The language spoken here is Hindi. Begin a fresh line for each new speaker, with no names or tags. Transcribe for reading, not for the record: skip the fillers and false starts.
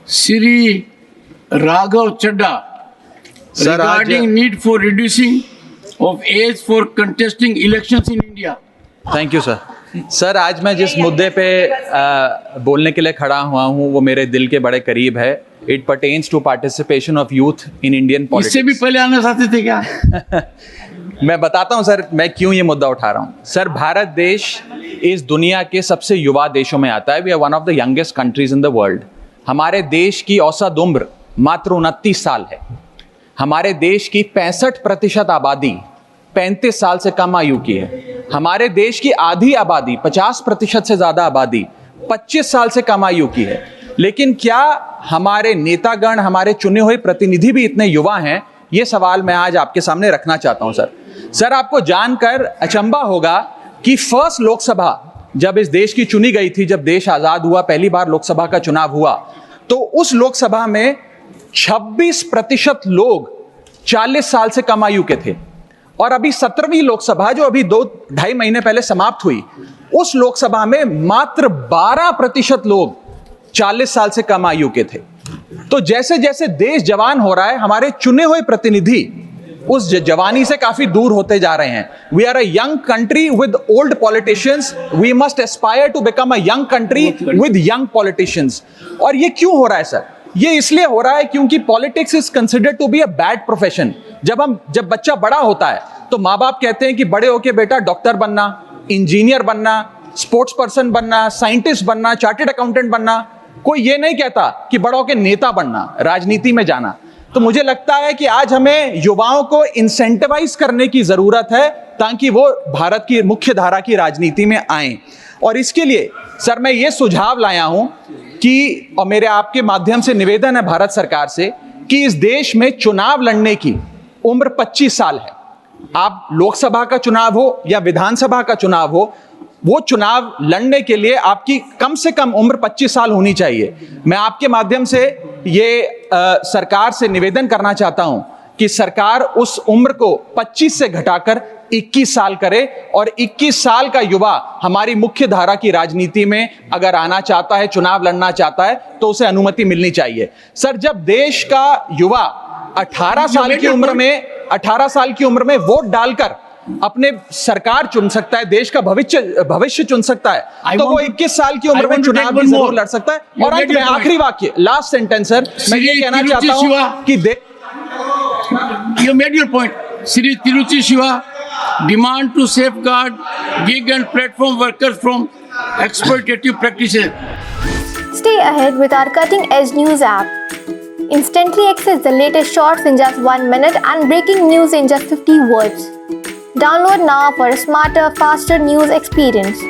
Sri Raghav Chadda regarding need for reducing of age for contesting elections in India.
Thank you sir. Sir, आज मैं जिस मुद्दे पे बोलने के लिए खड़ा हुआ हूँ वो मेरे दिल के बड़े करीब है. It pertains to participation of youth in Indian politics.
इससे भी पहले आना चाहते थे क्या?
मैं बताता हूँ सर, मैं क्यों ये मुद्दा उठा रहा हूँ. सर, भारत देश इस दुनिया के सबसे युवा देशों में आता है. We are one of the youngest countries in the world. हमारे देश की औसत उम्र मात्र 29 साल है. हमारे देश की 65% आबादी 35 साल से कम आयु की है. हमारे देश की आधी आबादी 50% से ज्यादा आबादी 25 साल से कम आयु की है. लेकिन क्या हमारे नेतागण, हमारे चुने हुए प्रतिनिधि भी इतने युवा हैं? ये सवाल मैं आज आपके सामने रखना चाहता हूं. सर, आपको जानकर अचंभा होगा कि फर्स्ट लोकसभा जब इस देश की चुनी गई थी, जब देश आजाद हुआ, पहली बार लोकसभा का चुनाव हुआ, तो उस लोकसभा में 26% लोग 40 साल से कम आयु के थे. और अभी 17वीं लोकसभा जो अभी 2-2.5 महीने पहले समाप्त हुई, उस लोकसभा में मात्र 12% लोग 40 साल से कम आयु के थे. तो जैसे जैसे देश जवान हो रहा है, हमारे चुने हुए प्रतिनिधि उस जवानी से काफी दूर होते जा रहे हैं. We are a young country with old politicians. We must aspire to become a young country with young politicians. और ये क्यों हो रहा है सर? ये इसलिए हो रहा है क्योंकि politics is considered to be a bad profession. जब बच्चा बड़ा होता है तो माँ बाप कहते हैं कि बड़े होके बेटा डॉक्टर बनना, इंजीनियर बनना, स्पोर्ट्स पर्सन बनना, साइंटिस्ट बनना, चार्टर्ड अकाउंटेंट बनना. कोई ये नहीं कहता कि बड़ा होके नेता बनना, राजनीति में जाना. तो मुझे लगता है कि आज हमें युवाओं को इंसेंटिवाइज करने की जरूरत है ताकि वो भारत की मुख्य धारा की राजनीति में आएं. और इसके लिए सर मैं ये सुझाव लाया हूं कि, और मेरे आपके माध्यम से निवेदन है भारत सरकार से, कि इस देश में चुनाव लड़ने की उम्र 25 साल है. आप लोकसभा का चुनाव हो या विधानसभा का चुनाव हो, वो चुनाव लड़ने के लिए आपकी कम से कम उम्र 25 साल होनी चाहिए. मैं आपके माध्यम से ये सरकार से निवेदन करना चाहता हूं कि सरकार उस उम्र को 25 से घटाकर 21 साल करे. और 21 साल का युवा हमारी मुख्य धारा की राजनीति में अगर आना चाहता है, चुनाव लड़ना चाहता है, तो उसे अनुमति मिलनी चाहिए. सर, जब देश का युवा 18 साल की उम्र में वोट डालकर अपने सरकार चुन सकता है, देश का भविष्य चुन सकता है, तो वो 21 साल की उम्र में चुनाव भी जरूर लड़ सकता है. और अंत में आखिरी वाक्य, लास्ट सेंटेंस सर, मैं ये कहना चाहता हूं कि
You made your point. Sri Tiruchi Shiva demand to safeguard gig and platform workers from exploitative practices.
Stay ahead with our cutting-edge news app. Instantly access the latest shorts in just 1 minute and breaking news in just 50 words. Download now for a smarter, faster news experience.